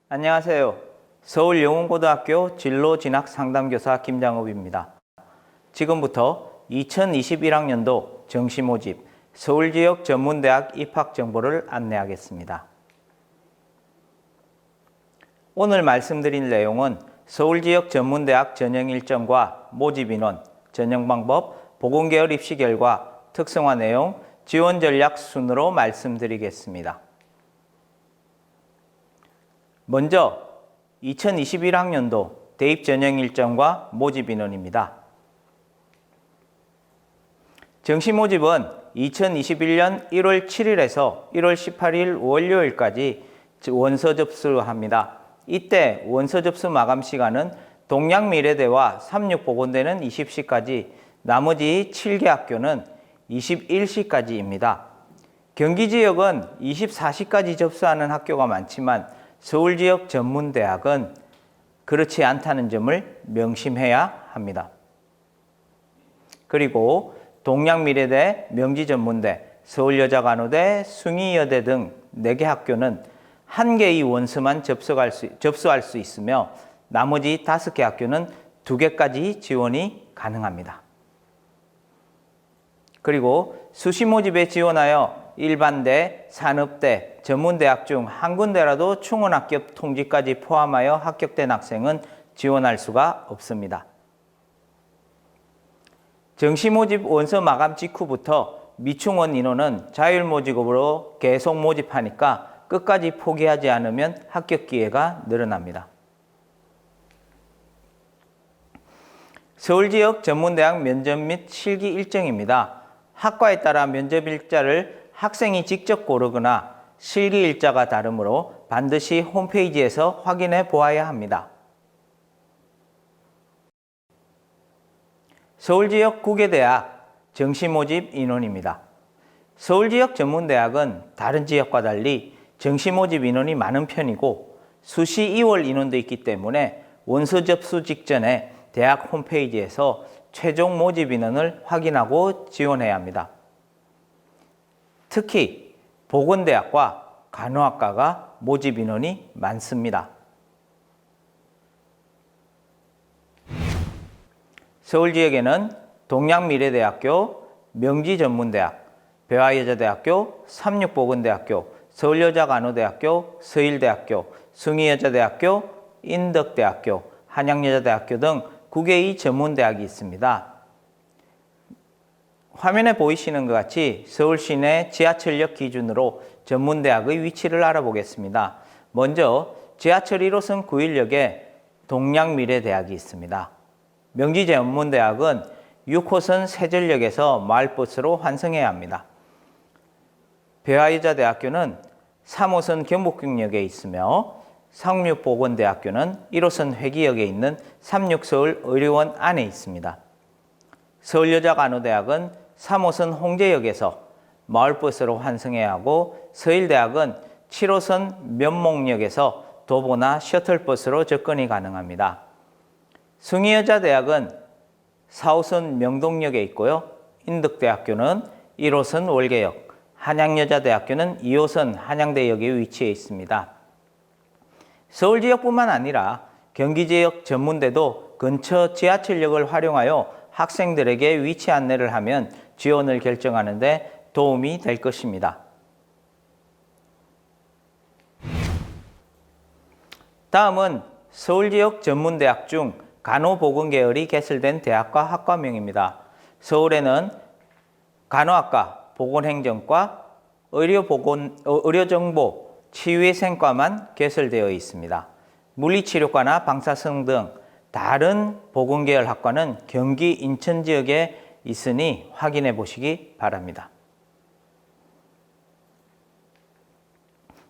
안녕하세요. 서울영훈고등학교 진로진학상담교사 김장업입니다. 지금부터 2021학년도 정시모집 서울지역 전문대학 입학 정보를 안내하겠습니다. 오늘 말씀드릴 내용은 서울지역 전문대학 전형 일정과 모집 인원, 전형 방법, 보건계열 입시 결과, 특성화 내용, 지원 전략 순으로 말씀드리겠습니다. 먼저 2021학년도 대입 전형 일정과 모집 인원입니다. 정시 모집은 2021년 1월 7일에서 1월 18일 월요일까지 원서 접수합니다. 이때 원서 접수 마감 시간은 동양미래대와 삼육보건대는 20시까지, 나머지 7개 학교는 21시까지입니다. 경기 지역은 24시까지 접수하는 학교가 많지만 서울지역 전문대학은 그렇지 않다는 점을 명심해야 합니다. 그리고 동양미래대, 명지전문대, 서울여자간호대, 숭의여대 등 4개 학교는 1개의 원서만 접수할 수 있으며 나머지 5개 학교는 2개까지 지원이 가능합니다. 그리고 수시 모집에 지원하여 일반대, 산업대, 전문대학 중 한 군데라도 충원합격 통지까지 포함하여 합격된 학생은 지원할 수가 없습니다. 정시 모집 원서 마감 직후부터 미충원 인원은 자율모집으로 계속 모집하니까 끝까지 포기하지 않으면 합격 기회가 늘어납니다. 서울지역 전문대학 면접 및 실기 일정입니다. 학과에 따라 면접 일자를 학생이 직접 고르거나 실기 일자가 다르므로 반드시 홈페이지에서 확인해 보아야 합니다. 서울지역 9개 대학 정시 모집 인원입니다. 서울지역 전문대학은 다른 지역과 달리 정시 모집 인원이 많은 편이고 수시 2월 인원도 있기 때문에 원서 접수 직전에 대학 홈페이지에서 최종 모집 인원을 확인하고 지원해야 합니다. 특히 보건대학과 간호학과가 모집 인원이 많습니다. 서울지역에는 동양미래대학교, 명지전문대학, 배화여자대학교, 삼육보건대학교, 서울여자간호대학교, 서일대학교, 숭의여자대학교, 인덕대학교, 한양여자대학교 등 9개의 전문대학이 있습니다. 화면에 보이시는 것 같이 서울 시내 지하철역 기준으로 전문대학의 위치를 알아보겠습니다. 먼저 지하철 1호선 9일역에 동양미래대학이 있습니다. 명지전문대학은 6호선 세전역에서 마을버스로 환승해야 합니다. 배화여자대학교는 3호선 경복궁역에 있으며 삼육보건대학교는 1호선 회기역에 있는 삼육서울의료원 안에 있습니다. 서울여자간호대학은 3호선 홍제역에서 마을버스로 환승해야 하고 서일대학은 7호선 면목역에서 도보나 셔틀버스로 접근이 가능합니다. 숭의여자대학은 4호선 명동역에 있고요. 인덕대학교는 1호선 월계역, 한양여자대학교는 2호선 한양대역에 위치해 있습니다. 서울지역뿐만 아니라 경기지역 전문대도 근처 지하철역을 활용하여 학생들에게 위치 안내를 하면 지원을 결정하는 데 도움이 될 것입니다. 다음은 서울지역 전문대학 중 간호보건계열이 개설된 대학과 학과명입니다. 서울에는 간호학과, 보건행정과, 의료정보, 치유위생과만 개설되어 있습니다. 물리치료과나 방사성 등 다른 보건계열 학과는 경기 인천 지역에 있으니 확인해 보시기 바랍니다.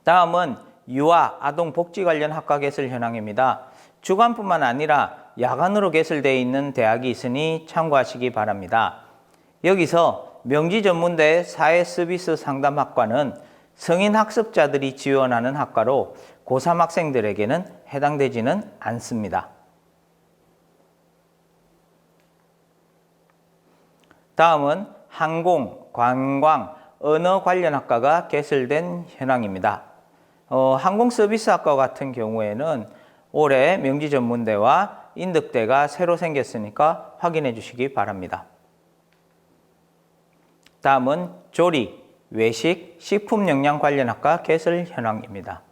다음은 유아, 아동복지 관련 학과 개설 현황입니다. 주간뿐만 아니라 야간으로 개설되어 있는 대학이 있으니 참고하시기 바랍니다. 여기서 명지전문대 사회서비스 상담학과는 성인 학습자들이 지원하는 학과로 고3 학생들에게는 해당되지는 않습니다. 다음은 항공, 관광, 언어 관련 학과가 개설된 현황입니다. 항공서비스학과 같은 경우에는 올해 명지전문대와 인덕대가 새로 생겼으니까 확인해 주시기 바랍니다. 다음은 조리, 외식, 식품영양 관련 학과 개설 현황입니다.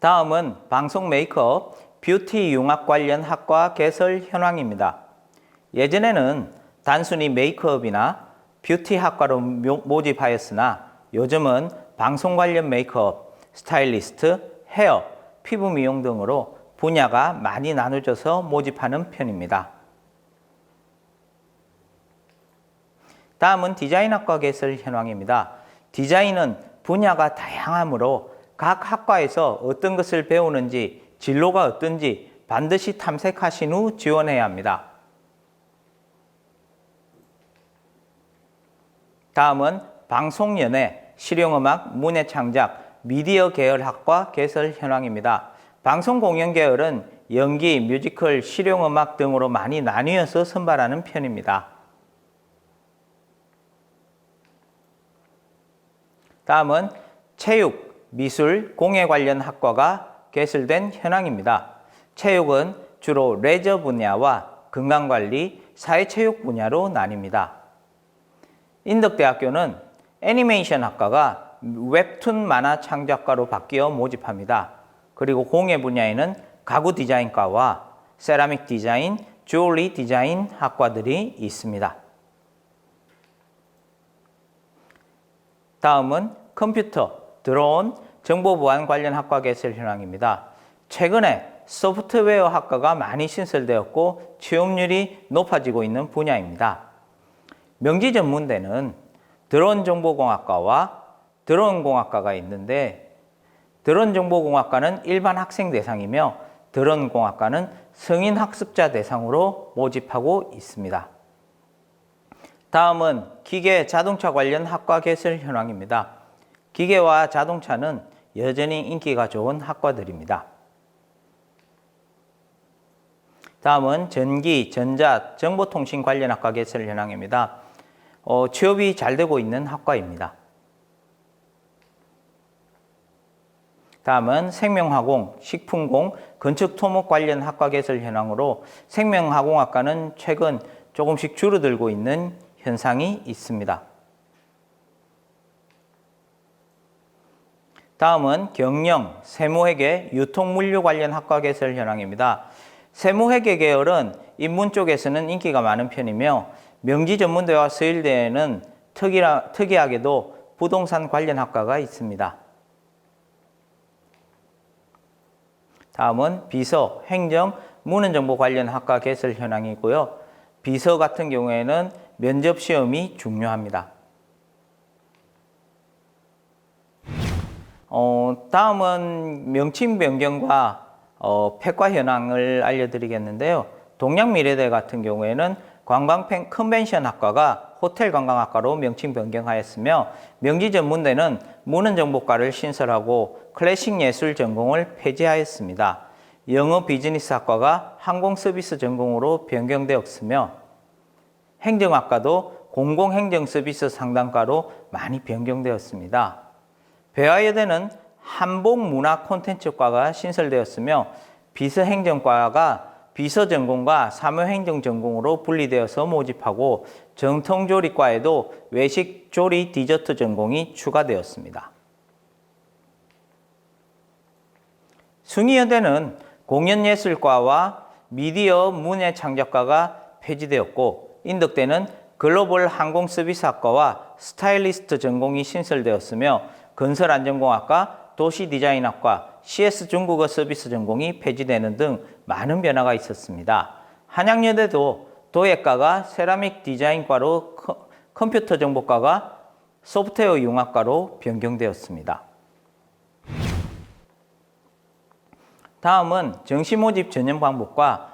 다음은 방송 메이크업, 뷰티 융합 관련 학과 개설 현황입니다. 예전에는 단순히 메이크업이나 뷰티 학과로 모집하였으나 요즘은 방송 관련 메이크업, 스타일리스트, 헤어, 피부 미용 등으로 분야가 많이 나눠져서 모집하는 편입니다. 다음은 디자인학과 개설 현황입니다. 디자인은 분야가 다양하므로 각 학과에서 어떤 것을 배우는지, 진로가 어떤지 반드시 탐색하신 후 지원해야 합니다. 다음은 방송연예, 실용음악, 문예창작, 미디어 계열 학과 개설 현황입니다. 방송공연 계열은 연기, 뮤지컬, 실용음악 등으로 많이 나뉘어서 선발하는 편입니다. 다음은 체육, 미술, 공예 관련 학과가 개설된 현황입니다. 체육은 주로 레저 분야와 건강관리, 사회체육 분야로 나뉩니다. 인덕대학교는 애니메이션 학과가 웹툰 만화 창작과로 바뀌어 모집합니다. 그리고 공예 분야에는 가구 디자인과와 세라믹 디자인, 주얼리 디자인 학과들이 있습니다. 다음은 컴퓨터, 드론, 정보보안 관련 학과 개설 현황입니다. 최근에 소프트웨어 학과가 많이 신설되었고 취업률이 높아지고 있는 분야입니다. 명지전문대는 드론정보공학과와 드론공학과가 있는데 드론정보공학과는 일반 학생 대상이며 드론공학과는 성인 학습자 대상으로 모집하고 있습니다. 다음은 기계, 자동차 관련 학과 개설 현황입니다. 기계와 자동차는 여전히 인기가 좋은 학과들입니다. 다음은 전기, 전자, 정보통신 관련 학과 개설 현황입니다. 취업이 잘 되고 있는 학과입니다. 다음은 생명화공, 식품공, 건축토목 관련 학과 개설 현황으로 생명화공학과는 최근 조금씩 줄어들고 있는 현상이 있습니다. 다음은 경영, 세무회계, 유통물류 관련 학과 개설 현황입니다. 세무회계 계열은 인문 쪽에서는 인기가 많은 편이며 명지전문대와 서일대에는 특이하게도 부동산 관련 학과가 있습니다. 다음은 비서, 행정, 문헌정보 관련 학과 개설 현황이고요. 비서 같은 경우에는 면접 시험이 중요합니다. 다음은 명칭 변경과 폐과 현황을 알려드리겠는데요. 동양미래대 같은 경우에는 관광 컨벤션 학과가 호텔 관광학과로 명칭 변경하였으며 명지전문대는 문헌정보과를 신설하고 클래식 예술 전공을 폐지하였습니다. 영어 비즈니스 학과가 항공서비스 전공으로 변경되었으며 행정학과도 공공행정서비스 상담과로 많이 변경되었습니다. 배화여대는 한복문화 콘텐츠과가 신설되었으며 비서행정과가 비서전공과 사무행정전공으로 분리되어서 모집하고 정통조리과에도 외식, 조리, 디저트 전공이 추가되었습니다. 숭의여대는 공연예술과와 미디어 문예창작과가 폐지되었고 인덕대는 글로벌 항공서비스학과와 스타일리스트 전공이 신설되었으며 건설안전공학과, 도시디자인학과, CS 중국어 서비스 전공이 폐지되는 등 많은 변화가 있었습니다. 한양여대도 도예과가 세라믹 디자인과로 컴퓨터 정보과가 소프트웨어 융합과로 변경되었습니다. 다음은 정시 모집 전형 방법과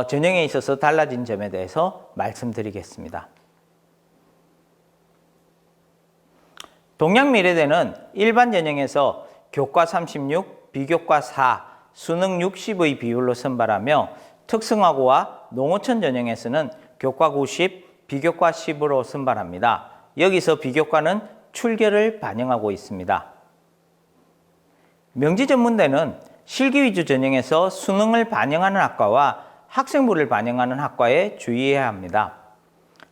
전형에 있어서 달라진 점에 대해서 말씀드리겠습니다. 동양미래대는 일반 전형에서 교과 36, 비교과 4, 수능 60의 비율로 선발하며 특성화고와 농어촌 전형에서는 교과 90, 비교과 10으로 선발합니다. 여기서 비교과는 출결을 반영하고 있습니다. 명지전문대는 실기 위주 전형에서 수능을 반영하는 학과와 학생부를 반영하는 학과에 주의해야 합니다.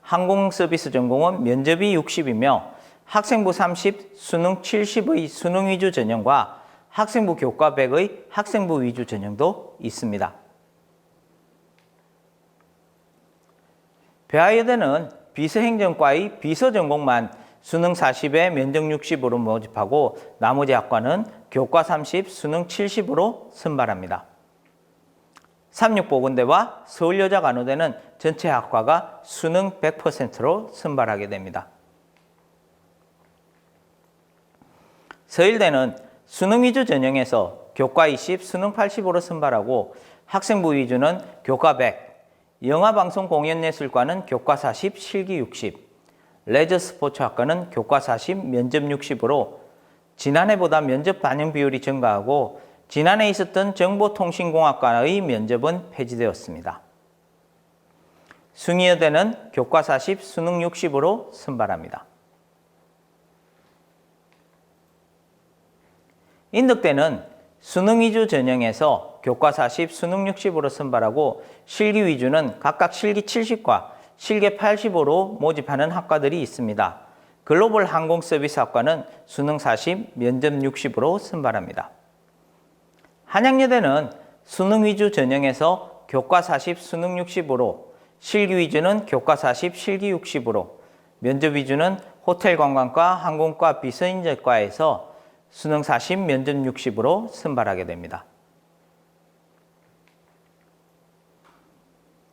항공서비스 전공은 면접이 60이며 학생부 30, 수능 70의 수능 위주 전형과 학생부 교과 100의 학생부 위주 전형도 있습니다. 배아여대는 비서행정과의 비서전공만 수능 40에 면접 60으로 모집하고 나머지 학과는 교과 30, 수능 70으로 선발합니다. 삼육보건대와 서울여자간호대는 전체 학과가 수능 100%로 선발하게 됩니다. 서일대는 수능 위주 전형에서 교과 20, 수능 80으로 선발하고 학생부 위주는 교과 100, 영화방송공연예술과는 교과 40, 실기 60, 레저스포츠학과는 교과 40, 면접 60으로 지난해보다 면접 반영 비율이 증가하고 지난해 있었던 정보통신공학과의 면접은 폐지되었습니다. 숭의여대는 교과 40, 수능 60으로 선발합니다. 인덕대는 수능 위주 전형에서 교과 40, 수능 60으로 선발하고 실기 위주는 각각 실기 70과 실기 85로 모집하는 학과들이 있습니다. 글로벌 항공서비스학과는 수능 40, 면접 60으로 선발합니다. 한양여대는 수능 위주 전형에서 교과 40, 수능 60으로 실기 위주는 교과 40, 실기 60으로 면접 위주는 호텔관광과 항공과 비서인재과에서 수능 40, 면접 60으로 선발하게 됩니다.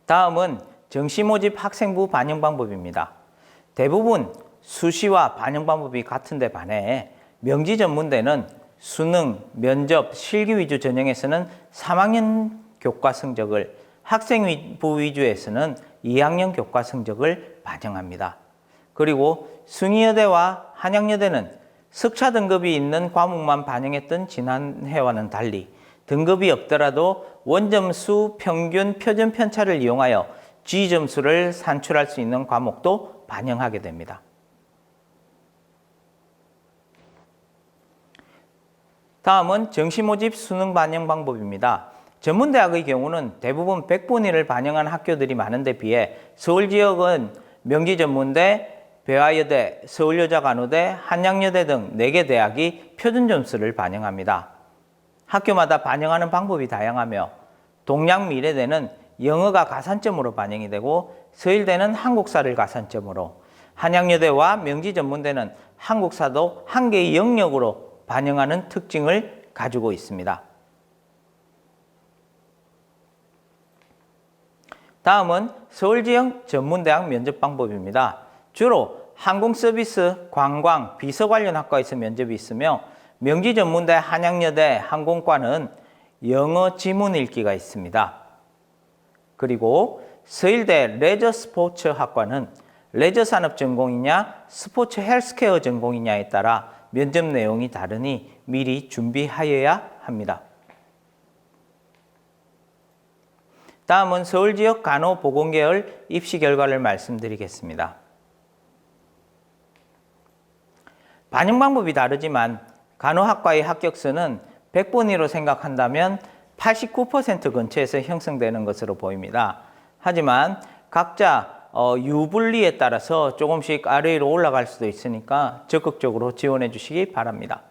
다음은 정시 모집 학생부 반영 방법입니다. 대부분 수시와 반영 방법이 같은데 반해 명지전문대는 수능, 면접, 실기 위주 전형에서는 3학년 교과 성적을, 학생부 위주에서는 2학년 교과 성적을 반영합니다. 그리고 숭의여대와 한양여대는 석차 등급이 있는 과목만 반영했던 지난해와는 달리 등급이 없더라도 원점수, 평균, 표준 편차를 이용하여 G점수를 산출할 수 있는 과목도 반영하게 됩니다. 다음은 정시 모집 수능 반영 방법입니다. 전문대학의 경우는 대부분 100분위를 반영한 학교들이 많은데 비해 서울 지역은 명지전문대, 배아여대, 서울여자간호대, 한양여대 등 4개 대학이 표준 점수를 반영합니다. 학교마다 반영하는 방법이 다양하며 동양미래대는 영어가 가산점으로 반영이 되고 서일대는 한국사를 가산점으로, 한양여대와 명지전문대는 한국사도 한 개의 영역으로 반영하는 특징을 가지고 있습니다. 다음은 서울지역 전문대학 면접 방법입니다. 주로 항공서비스, 관광, 비서 관련 학과에서 면접이 있으며 명지전문대, 한양여대, 항공과는 영어 지문 읽기가 있습니다. 그리고 서일대 레저스포츠 학과는 레저산업 전공이냐 스포츠 헬스케어 전공이냐에 따라 면접 내용이 다르니 미리 준비하여야 합니다. 다음은 서울지역 간호보건계열 입시 결과를 말씀드리겠습니다. 반영 방법이 다르지만 간호학과의 합격수는 100분위로 생각한다면 89% 근처에서 형성되는 것으로 보입니다. 하지만 각자 유불리에 따라서 조금씩 아래로 올라갈 수도 있으니까 적극적으로 지원해 주시기 바랍니다.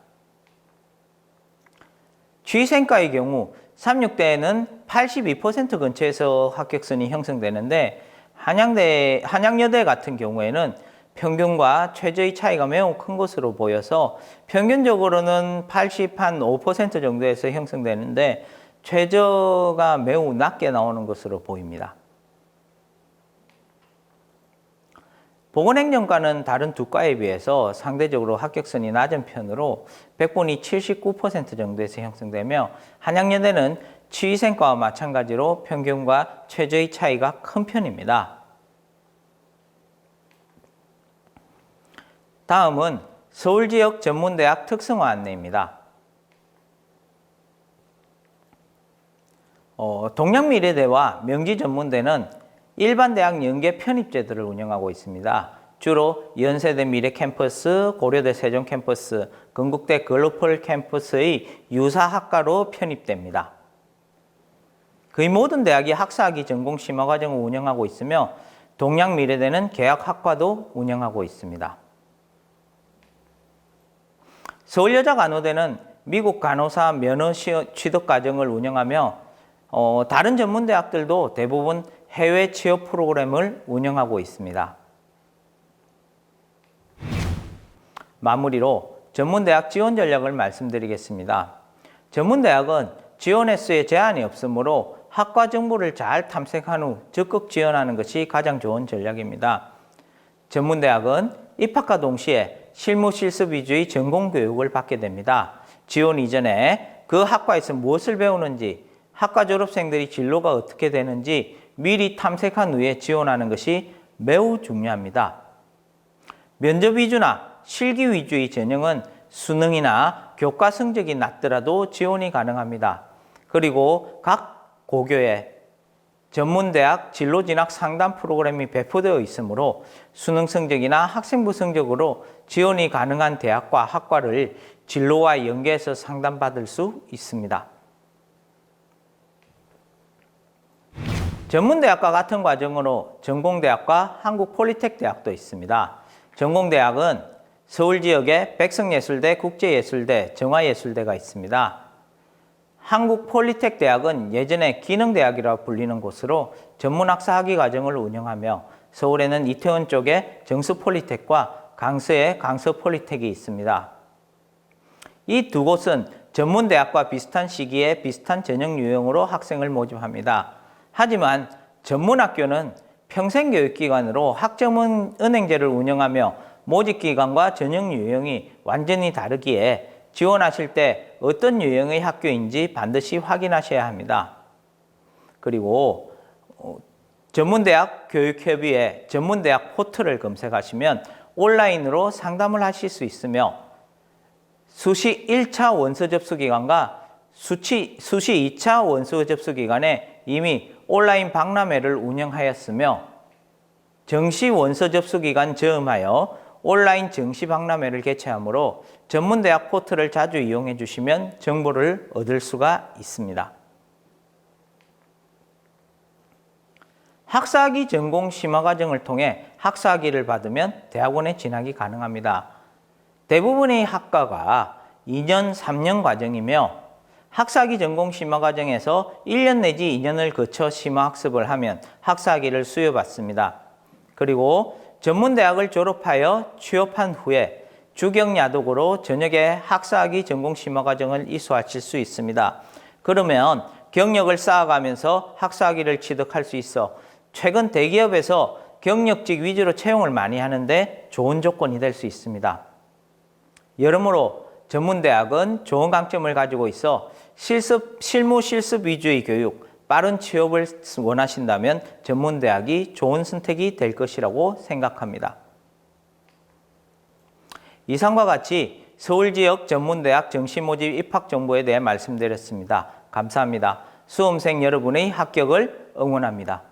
취생과의 경우 36대에는 82% 근처에서 합격선이 형성되는데 한양여대 같은 경우에는 평균과 최저의 차이가 매우 큰 것으로 보여서 평균적으로는 85% 정도에서 형성되는데 최저가 매우 낮게 나오는 것으로 보입니다. 보건행정과는 다른 두 과에 비해서 상대적으로 합격선이 낮은 편으로 100분이 79% 정도에서 형성되며 한양여대는 치위생과와 마찬가지로 평균과 최저의 차이가 큰 편입니다. 다음은 서울지역 전문대학 특성화 안내입니다. 동양미래대와 명지전문대는 일반 대학 연계 편입제도를 운영하고 있습니다. 주로 연세대 미래캠퍼스, 고려대 세종캠퍼스, 건국대 글로벌 캠퍼스의 유사 학과로 편입됩니다. 거의 모든 대학이 학사학위 전공 심화과정을 운영하고 있으며 동양미래대는 계약학과도 운영하고 있습니다. 서울여자간호대는 미국 간호사 면허 취득 과정을 운영하며 다른 전문대학들도 대부분 해외 취업 프로그램을 운영하고 있습니다. 마무리로 전문대학 지원 전략을 말씀드리겠습니다. 전문대학은 지원 횟수에 제한이 없으므로 학과 정보를 잘 탐색한 후 적극 지원하는 것이 가장 좋은 전략입니다. 전문대학은 입학과 동시에 실무 실습 위주의 전공 교육을 받게 됩니다. 지원 이전에 그 학과에서 무엇을 배우는지, 학과 졸업생들이 진로가 어떻게 되는지 미리 탐색한 후에 지원하는 것이 매우 중요합니다. 면접 위주나 실기 위주의 전형은 수능이나 교과 성적이 낮더라도 지원이 가능합니다. 그리고 각 고교에 전문대학 진로진학 상담 프로그램이 배포되어 있으므로 수능 성적이나 학생부 성적으로 지원이 가능한 대학과 학과를 진로와 연계해서 상담받을 수 있습니다. 전문대학과 같은 과정으로 전공대학과 한국폴리텍대학도 있습니다. 전공대학은 서울 지역에 백석예술대, 국제예술대, 정화예술대가 있습니다. 한국폴리텍대학은 예전에 기능대학이라고 불리는 곳으로 전문학사 학위 과정을 운영하며 서울에는 이태원 쪽에 정수폴리텍과 강서에 강서폴리텍이 있습니다. 이 두 곳은 전문대학과 비슷한 시기에 비슷한 전형 유형으로 학생을 모집합니다. 하지만 전문학교는 평생교육기관으로 학점은행제를 운영하며 모집기관과 전형 유형이 완전히 다르기에 지원하실 때 어떤 유형의 학교인지 반드시 확인하셔야 합니다. 그리고 전문대학 교육협의회 전문대학 포털을 검색하시면 온라인으로 상담을 하실 수 있으며 수시 1차 원서 접수 기간과 수시 2차 원서 접수 기간에 이미 온라인 박람회를 운영하였으며 정시 원서 접수 기간 즈음하여 온라인 정시 박람회를 개최하므로 전문대학 포털을 자주 이용해 주시면 정보를 얻을 수가 있습니다. 학사학위 전공 심화과정을 통해 학사학위를 받으면 대학원에 진학이 가능합니다. 대부분의 학과가 2년, 3년 과정이며 학사학위 전공 심화과정에서 1년 내지 2년을 거쳐 심화학습을 하면 학사학위를 수여받습니다. 그리고 전문대학을 졸업하여 취업한 후에 주경야독으로 전역의 학사학위 전공 심화과정을 이수하실 수 있습니다. 그러면 경력을 쌓아가면서 학사학위를 취득할 수 있어 최근 대기업에서 경력직 위주로 채용을 많이 하는데 좋은 조건이 될 수 있습니다. 여러모로 전문대학은 좋은 강점을 가지고 있어 실무 실습 위주의 교육, 빠른 취업을 원하신다면 전문대학이 좋은 선택이 될 것이라고 생각합니다. 이상과 같이 서울 지역 전문대학 정시 모집 입학 정보에 대해 말씀드렸습니다. 감사합니다. 수험생 여러분의 합격을 응원합니다.